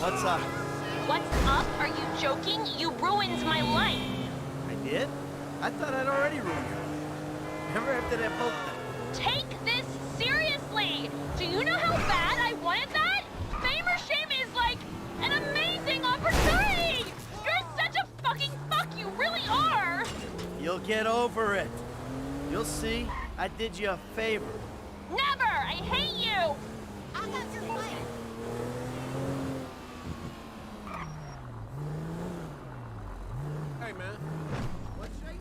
What's up? What's up? Are you joking? You ruined my life. I did? I thought I'd already ruined it. Remember after that boat thing? Take this seriously! Do you know how bad I wanted that? Fame or shame is like an amazing opportunity! You're such a fucking fuck, you really are! You'll get over it. You'll see, I did you a favor. Never! I hate you! I got your plan. Hey, man. What's shaking?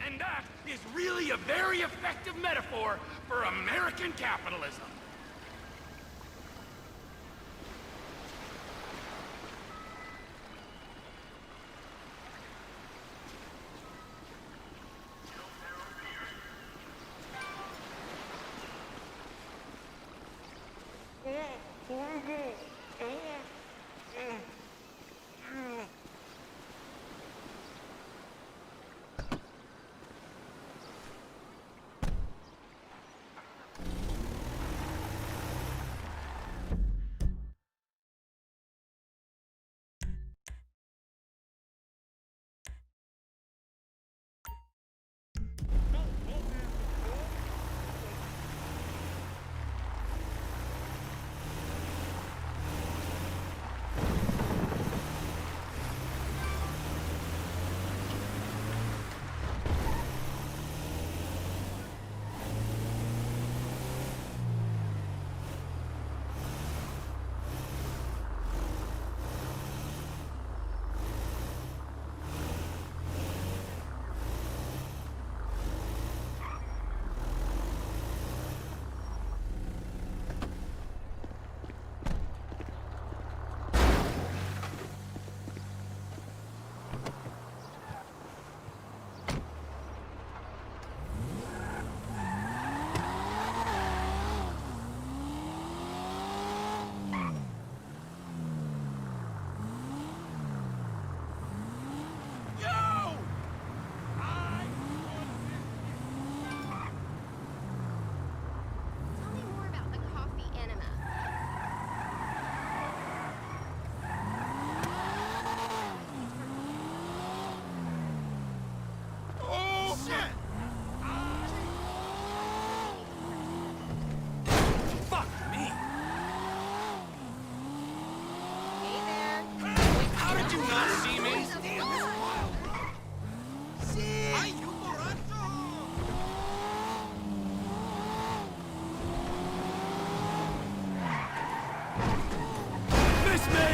And that is really a very effective metaphor for American capitalism. Tell me more about the coffee enema. Oh, shit! Fuck me! Hey there. Wait, how did you not see me? Ay, you borracho! Miss me!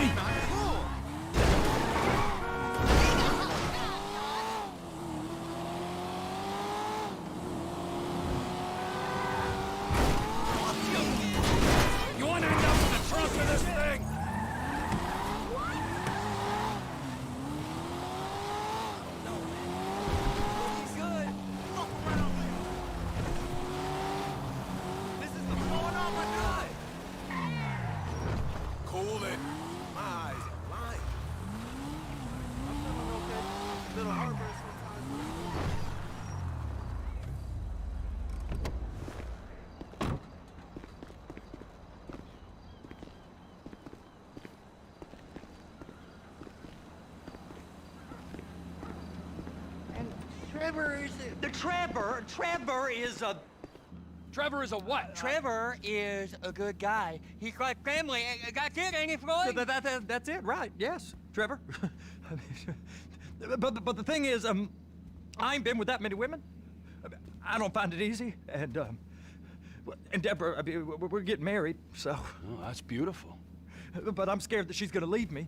You want to end up in the trunk of this thing? Cool it. My eyes are blind. I'm feeling okay. Little heartburn sometimes. Trevor is a... Trevor is a what? Trevor is a good guy. He's like family. That's it, ain't it, Floyd? That's it, right? Yes, Trevor. but the thing is, I ain't been with that many women. I don't find it easy, and Deborah, I mean, we're getting married, so. Oh, that's beautiful. But I'm scared that she's gonna leave me.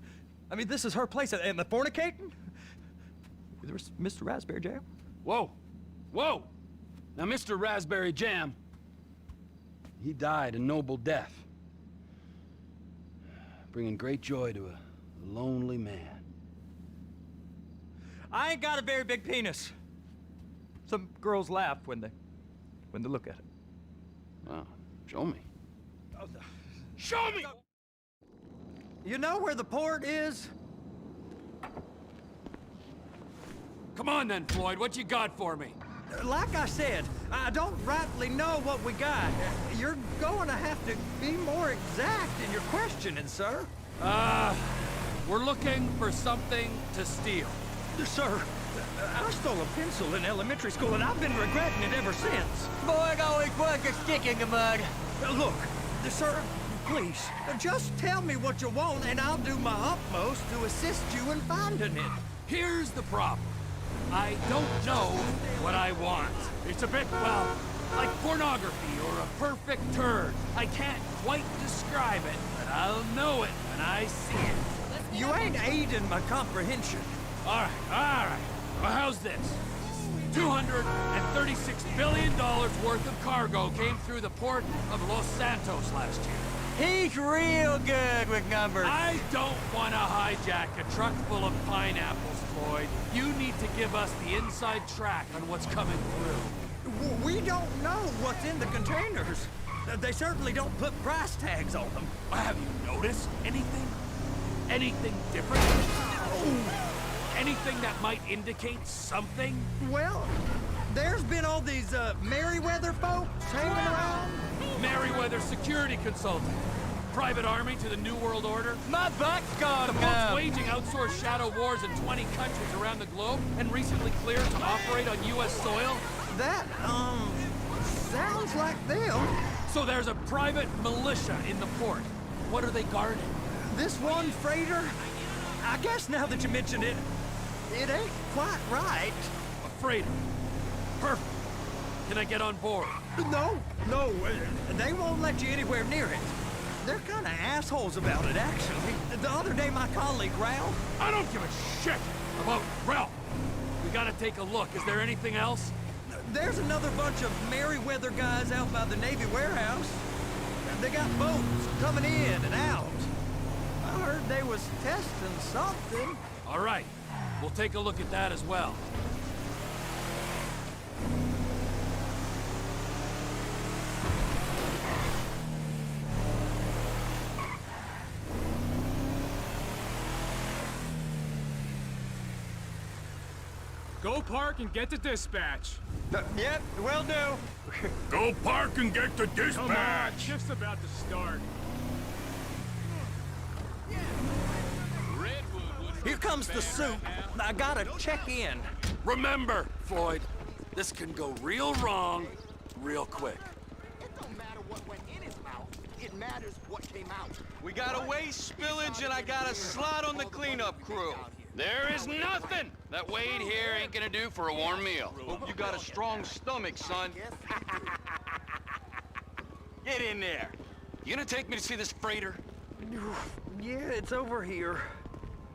I mean, this is her place, and the fornicating? There's Mr. Raspberry Jam. Whoa. Whoa! Now, Mr. Raspberry Jam, he died a noble death, bringing great joy to a lonely man. I ain't got a very big penis. Some girls laugh when they look at it. Wow, show me. Show me! You know where the port is? Come on then, Floyd, what you got for me? Like I said, I don't rightly know what we got. You're going to have to be more exact in your questioning, sir. We're looking for something to steal. Sir, I stole a pencil in elementary school, and I've been regretting it ever since. Boy, always worth a stick in the mud. Look, sir, please, just tell me what you want, and I'll do my utmost to assist you in finding it. Here's the problem. I don't know what I want. It's a bit, well, like pornography or a perfect turd. I can't quite describe it, but I'll know it when I see it. You ain't aiding my comprehension. All right. Well, how's this? $236 billion worth of cargo came through the port of Los Santos last year. He's real good with numbers. I don't want to hijack a truck full of pineapples, Floyd. You need to give us the inside track on what's coming through. We don't know what's in the containers. They certainly don't put price tags on them. Have you noticed anything? Anything different? Anything that might indicate something? Well, there's been all these Merryweather folks hanging around. Merryweather security consultant. Private army to the New World Order. My butt's gone The folks numb. waging outsourced shadow wars in 20 countries around the globe and recently cleared to operate on U.S. soil. That, sounds like them. So there's a private militia in the port. What are they guarding? This one freighter, I guess now that you mention it, it ain't quite right. A freighter. Perfect. Can I get on board? No, they won't let you anywhere near it. They're kind of assholes about it, actually. The other day, my colleague, Ralph... I don't give a shit about Ralph. We gotta take a look. Is there anything else? There's another bunch of Merryweather guys out by the Navy warehouse. They got boats coming in and out. I heard they was testing something. All right. We'll take a look at that as well. Go park and get to dispatch. Yep, will do. Go park and get to Come on, shift's about to start. Here comes the soup. I gotta check in. Remember, Floyd, this can go real wrong real quick. It don't matter what went in his mouth. It matters what came out. We got a waste spillage and I got a slot on the cleanup crew. There is nothing that Wade here ain't gonna do for a warm meal. Hope you got a strong stomach, son. Get in there. You gonna take me to see this freighter? Yeah, it's over here.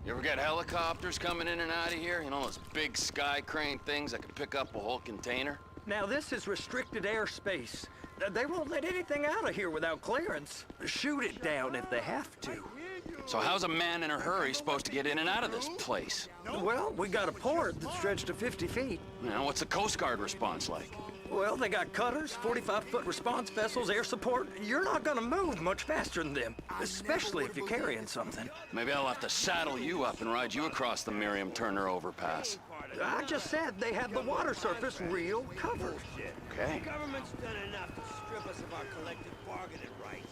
You ever got helicopters coming in and out of here? You know, those big sky crane things that can pick up a whole container? Now, this is restricted airspace. They won't let anything out of here without clearance. Shoot it down if they have to. So how's a man in a hurry supposed to get in and out of this place? Well, we got a port that stretched to 50 feet. You know, what's the Coast Guard response like? Well, they got cutters, 45-foot response vessels, air support. You're not gonna move much faster than them, especially if you're carrying something. Maybe I'll have to saddle you up and ride you across the Miriam Turner overpass. I just said they have the water surface real covered. Okay. Government's done enough to strip us of our collective bargaining rights.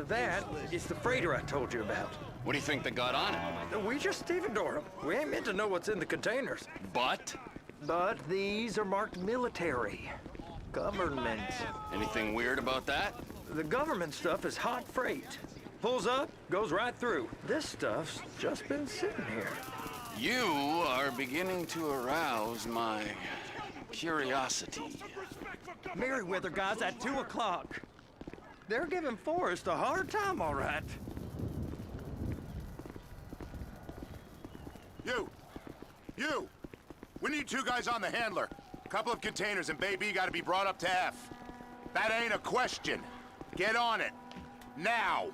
That is the freighter I told you about. What do you think they got on it? We just stevedore them. We ain't meant to know what's in the containers. But? But these are marked military. Government. Anything weird about that? The government stuff is hot freight. Pulls up, goes right through. This stuff's just been sitting here. You are beginning to arouse my curiosity. Merryweather guys at 2 o'clock. They're giving Forrest a hard time, all right. You! We need 2 guys on the handler. Couple of containers and Bay B gotta be brought up to F. That ain't a question. Get on it. Now!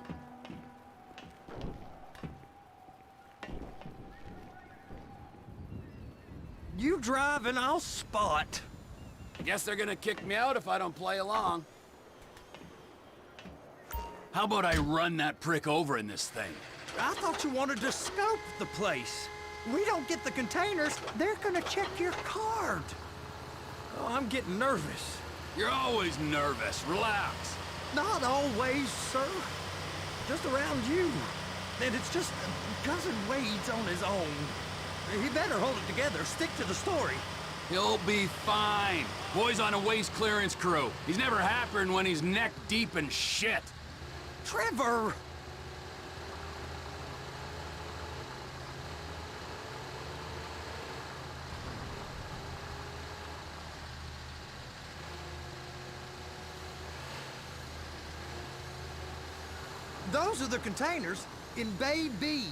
You drive and I'll spot. I guess they're gonna kick me out if I don't play along. How about I run that prick over in this thing? I thought you wanted to scope the place. We don't get the containers, they're gonna check your card. Oh, I'm getting nervous. You're always nervous. Relax. Not always, sir. Just around you. And it's just Cousin Wade's on his own. He better hold it together, stick to the story. He'll be fine. Boy's on a waste clearance crew. He's never happier than when he's neck deep in shit. Trevor! Those are the containers in Bay B.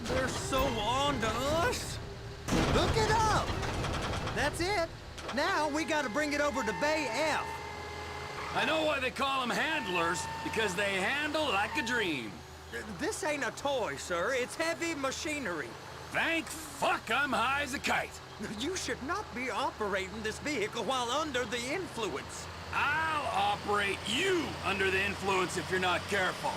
They're so on to us. Look it up. That's it. Now we gotta bring it over to Bay F. I know why they call them handlers, because they handle like a dream. This ain't a toy, sir. It's heavy machinery. Thank fuck I'm high as a kite. You should not be operating this vehicle while under the influence. I'll operate you under the influence if you're not careful.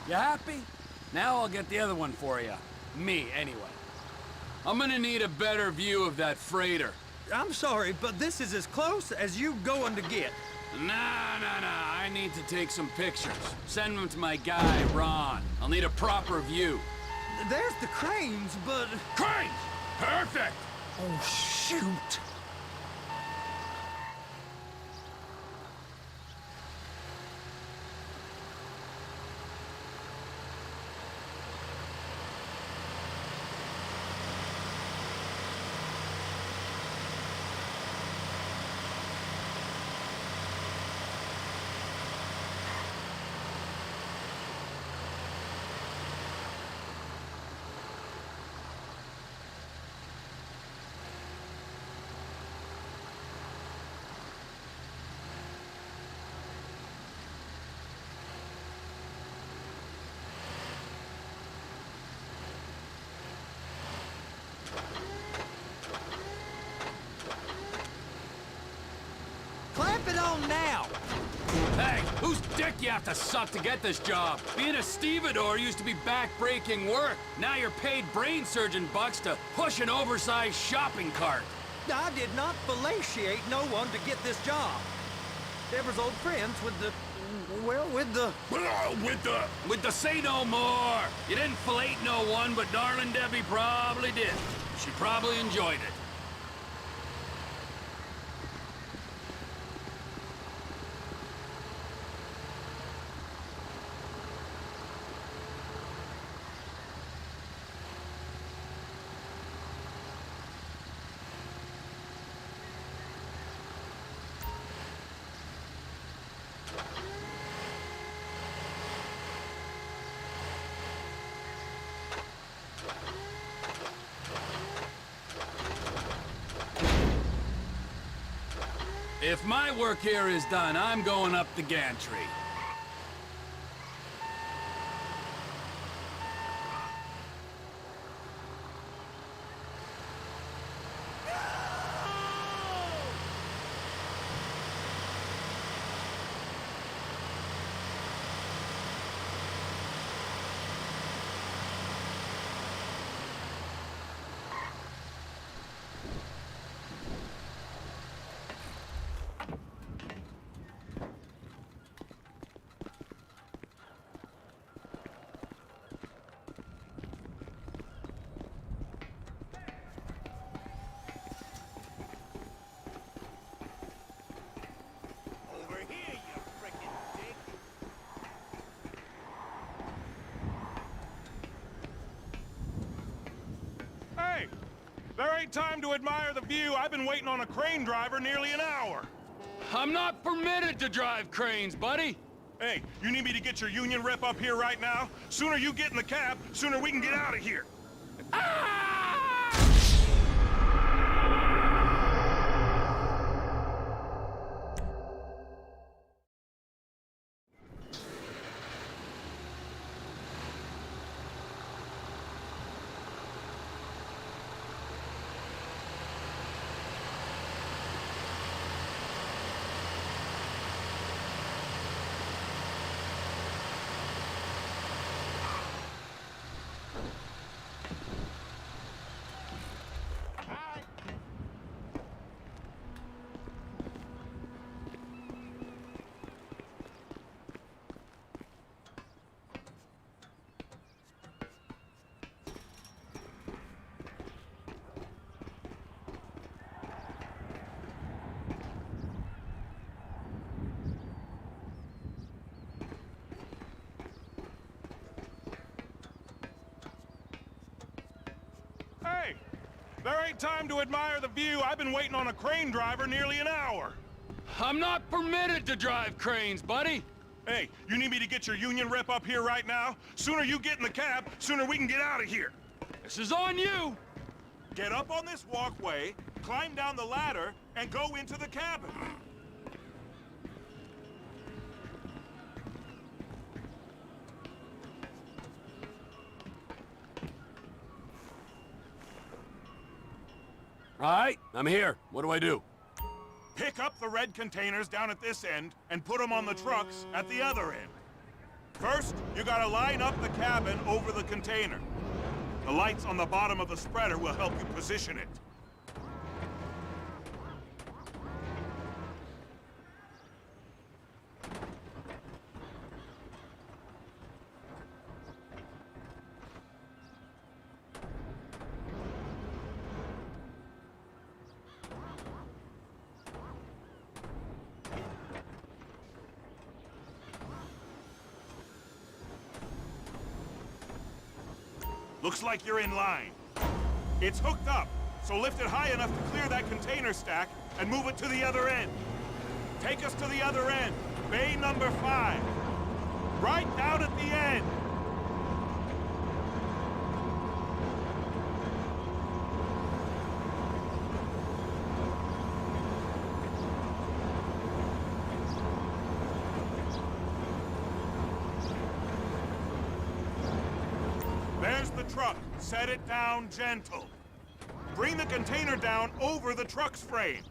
You happy? Now I'll get the other one for you. Me, anyway. I'm gonna need a better view of that freighter. I'm sorry, but this is as close as you going to get. Nah. I need to take some pictures. Send them to my guy, Ron. I'll need a proper view. There's the cranes, but... Cranes! Perfect! Oh, shoot! Clamp it on now! Hey, whose dick you have to suck to get this job? Being a stevedore used to be back-breaking work. Now you're paid brain surgeon bucks to push an oversized shopping cart. I did not fellatiate no one to get this job. Deborah's old friends with the... well, with the... With the say no more. You didn't fillet no one, but darling Debbie probably did. She probably enjoyed it. If my work here is done, I'm going up the gantry. There ain't time to admire the view. I've been waiting on a crane driver nearly an hour. I'm not permitted to drive cranes, buddy. Hey, you need me to get your union rep up here right now? Sooner you get in the cab, sooner we can get out of here. Hey, there ain't time to admire the view. I've been waiting on a crane driver nearly an hour. I'm not permitted to drive cranes, buddy. Hey, you need me to get your union rep up here right now? Sooner you get in the cab, sooner we can get out of here. This is on you. Get up on this walkway, climb down the ladder, and go into the cabin. All right, I'm here. What do I do? Pick up the red containers down at this end and put them on the trucks at the other end. First, you gotta line up the cabin over the container. The lights on the bottom of the spreader will help you position it. Looks like you're in line. It's hooked up, so lift it high enough to clear that container stack and move it to the other end. Take us to the other end, bay number 5. Right down at the end. There's the truck. Set it down gentle. Bring the container down over the truck's frame.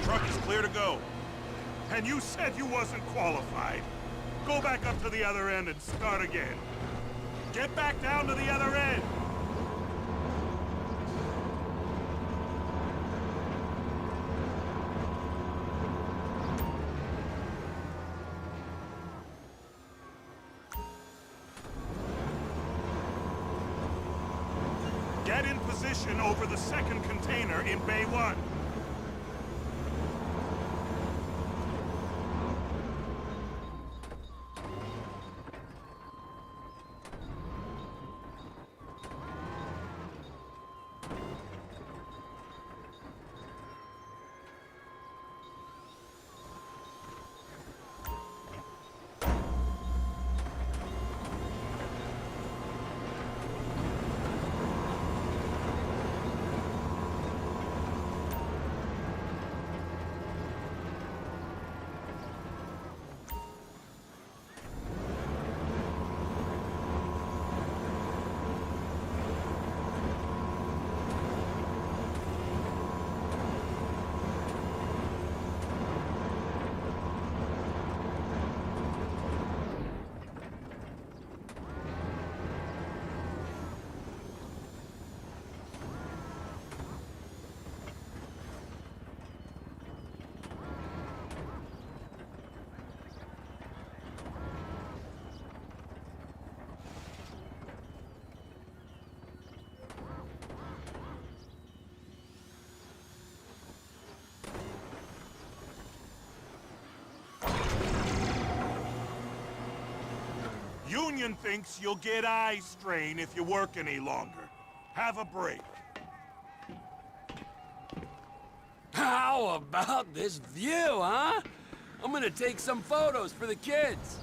Truck is clear to go. And you said you wasn't qualified. Go back up to the other end and start again. Get back down to the other end. Get in position over the second container in Bay 1. Union thinks you'll get eye strain if you work any longer. Have a break. How about this view, huh? I'm gonna take some photos for the kids.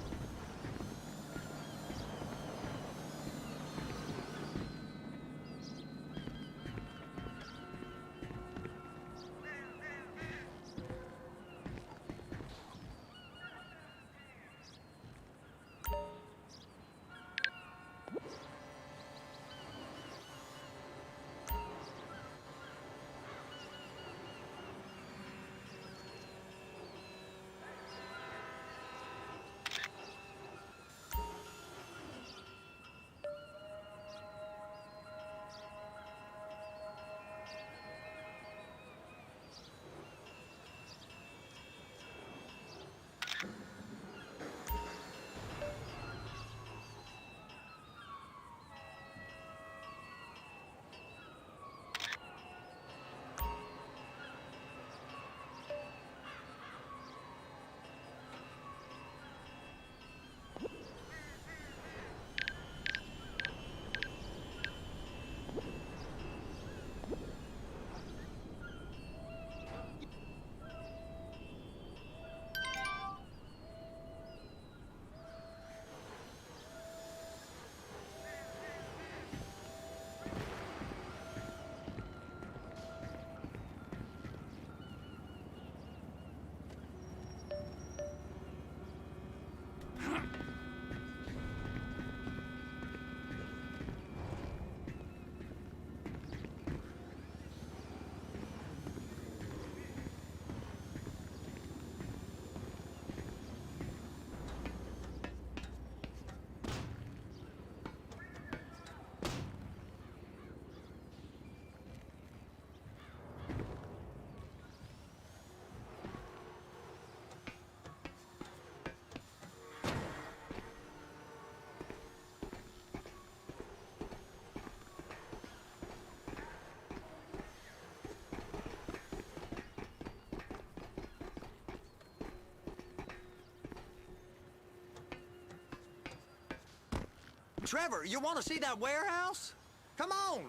Trevor, you want to see that warehouse? Come on.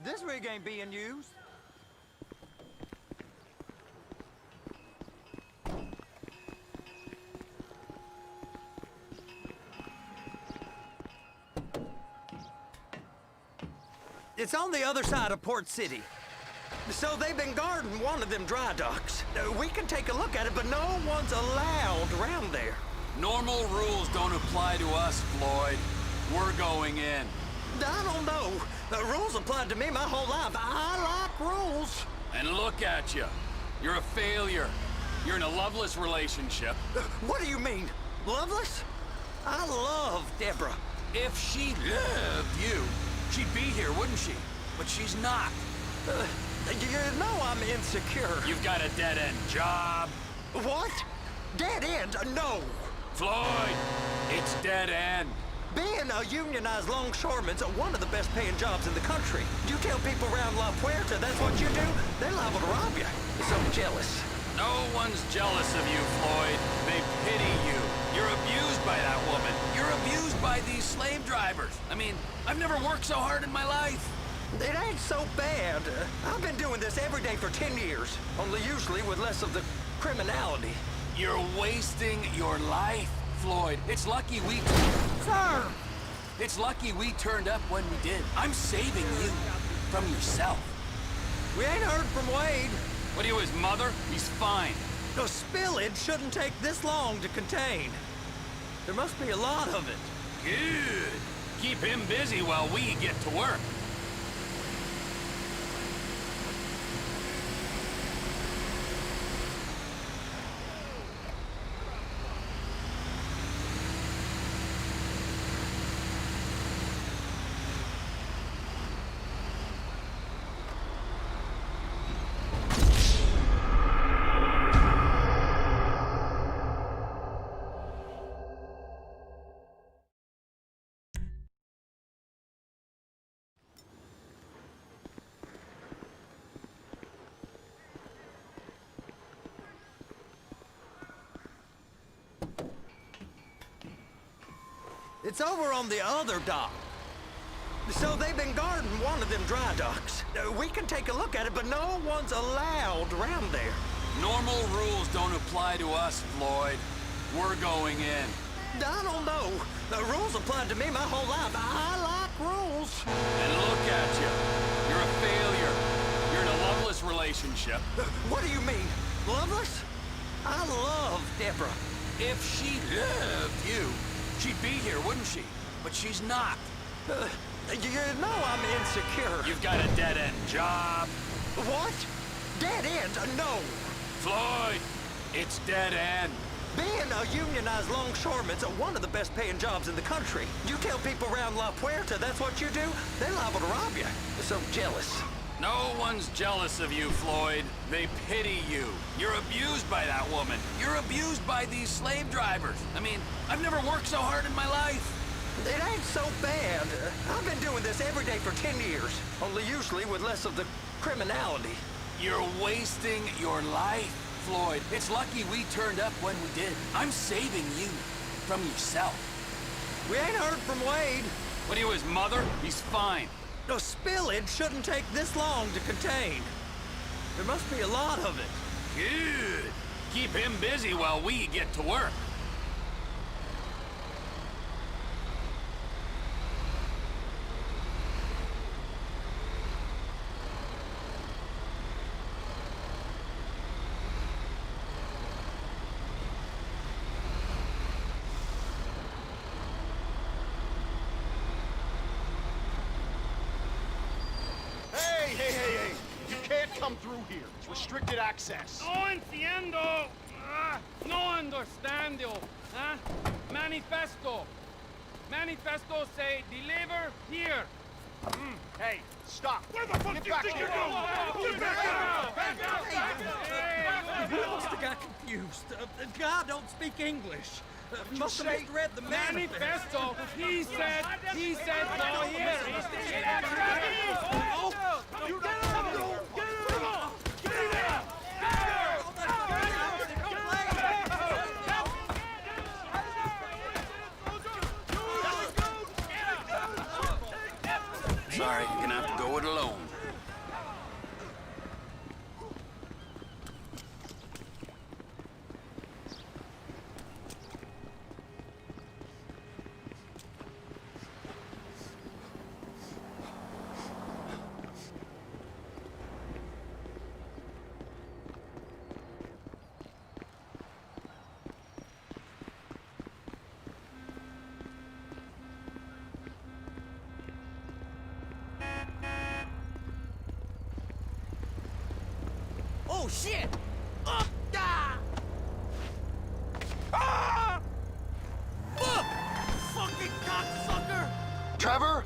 This rig ain't being used. It's on the other side of Port City. So they've been guarding one of them dry docks. We can take a look at it, but no one's allowed around there. Normal rules don't apply to us, Floyd. We're going in. I don't know. The rules applied to me my whole life. I like rules. And look at you. You're a failure. You're in a loveless relationship. What do you mean? Loveless? I love Deborah. If she loved you, she'd be here, wouldn't she? But she's not. You know I'm insecure. You've got a dead-end job. What? Dead end? No. Floyd, it's dead end. Being a unionized longshoreman's one of the best paying jobs in the country. You tell people around La Puerta that's what you do, they're liable to rob you. You're so jealous. No one's jealous of you, Floyd. They pity you. You're abused by that woman. You're abused by these slave drivers. I mean, I've never worked so hard in my life. It ain't so bad. I've been doing this every day for 10 years, only usually with less of the criminality. You're wasting your life, Floyd. It's lucky we... Sir! It's lucky we turned up when we did. I'm saving you from yourself. We ain't heard from Wade. What are you, his mother? He's fine. The spillage shouldn't take this long to contain. There must be a lot of it. Good. Keep him busy while we get to work. It's over on the other dock. So they've been guarding one of them dry docks. We can take a look at it, but no one's allowed around there. Normal rules don't apply to us, Floyd. We're going in. I don't know. The rules applied to me my whole life. I like rules. And look at you. You're a failure. You're in a loveless relationship. What do you mean? Loveless? I love Deborah. If she loved you, she'd be here, wouldn't she? But she's not. You know I'm insecure. You've got a dead-end job. What? Dead end? No. Floyd, it's dead end. Being a unionized longshoreman's one of the best paying jobs in the country. You tell people around La Puerta that's what you do, they're liable to rob you. They're so jealous. No one's jealous of you, Floyd. They pity you. You're abused by that woman. You're abused by these slave drivers. I mean, I've never worked so hard in my life. It ain't so bad. I've been doing this every day for 10 years, only usually with less of the criminality. You're wasting your life, Floyd. It's lucky we turned up when we did. I'm saving you from yourself. We ain't heard from Wade. What are you, his mother? He's fine. No, spillage shouldn't take this long to contain. There must be a lot of it. Good. Keep him busy while we get to work. Hey! You can't come through here. It's restricted access. No entiendo. No understando. Manifesto. Manifesto say deliver here. Hey, stop. Where the fuck Get do you back think here. you're going? Back out! We must have got confused. God don't speak English. Must have misread the manifesto. Manifesto. He said no here. You get him! Sorry, you're gonna have to go it alone. Oh, shit! Fucking cocksucker! Trevor,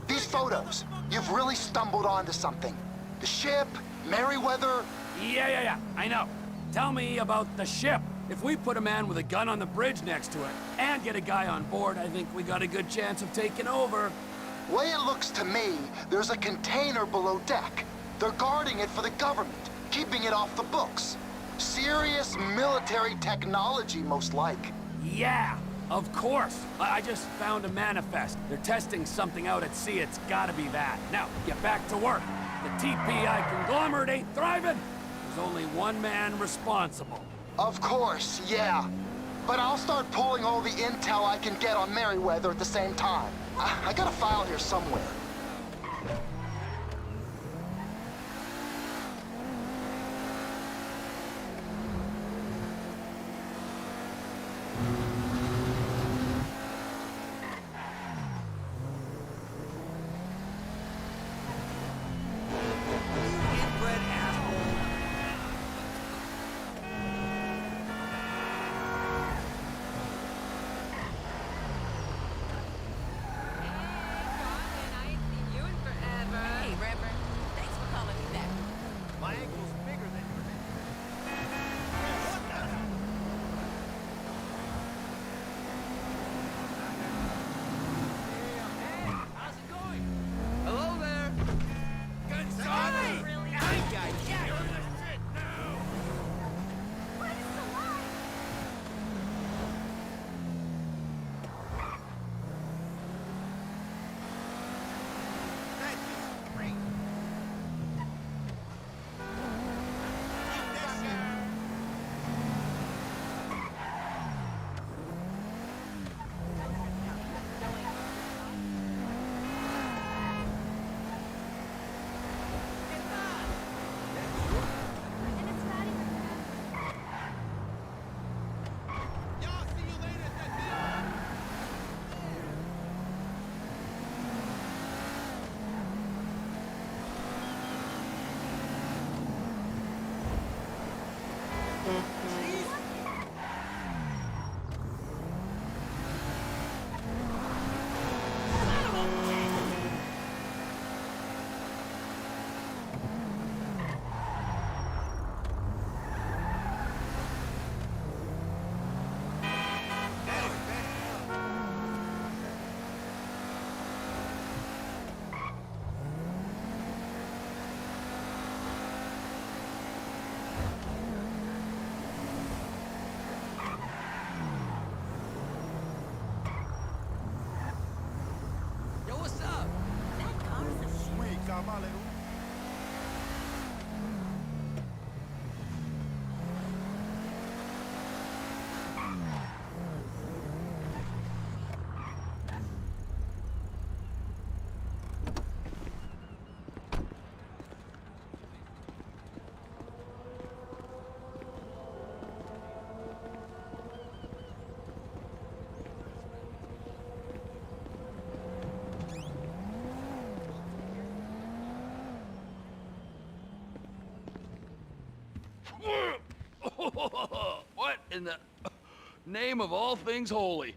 these photos, you've really stumbled onto something. The ship, Merryweather. Yeah, I know. Tell me about the ship. If we put a man with a gun on the bridge next to it and get a guy on board, I think we got a good chance of taking over. Way it looks to me, there's a container below deck. They're guarding it for the government, keeping it off the books. Serious military technology, most like. Yeah, of course. I just found a manifest. They're testing something out at sea. It's gotta be that. Now, get back to work. The TPI conglomerate ain't thriving. There's only one man responsible. Of course, yeah. But I'll start pulling all the intel I can get on Merryweather at the same time. I got a file here somewhere. Inbred asshole. I ain't seen you in forever. What in the name of all things holy?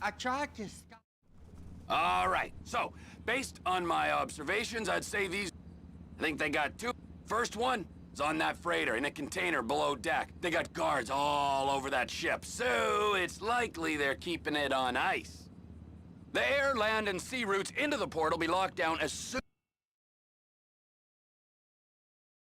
I tried to stop. All right, so, based on my observations, I'd say these... I think they got two. First one is on that freighter in a container below deck. They got guards all over that ship, so it's likely they're keeping it on ice. The air, land, and sea routes into the port will be locked down as soon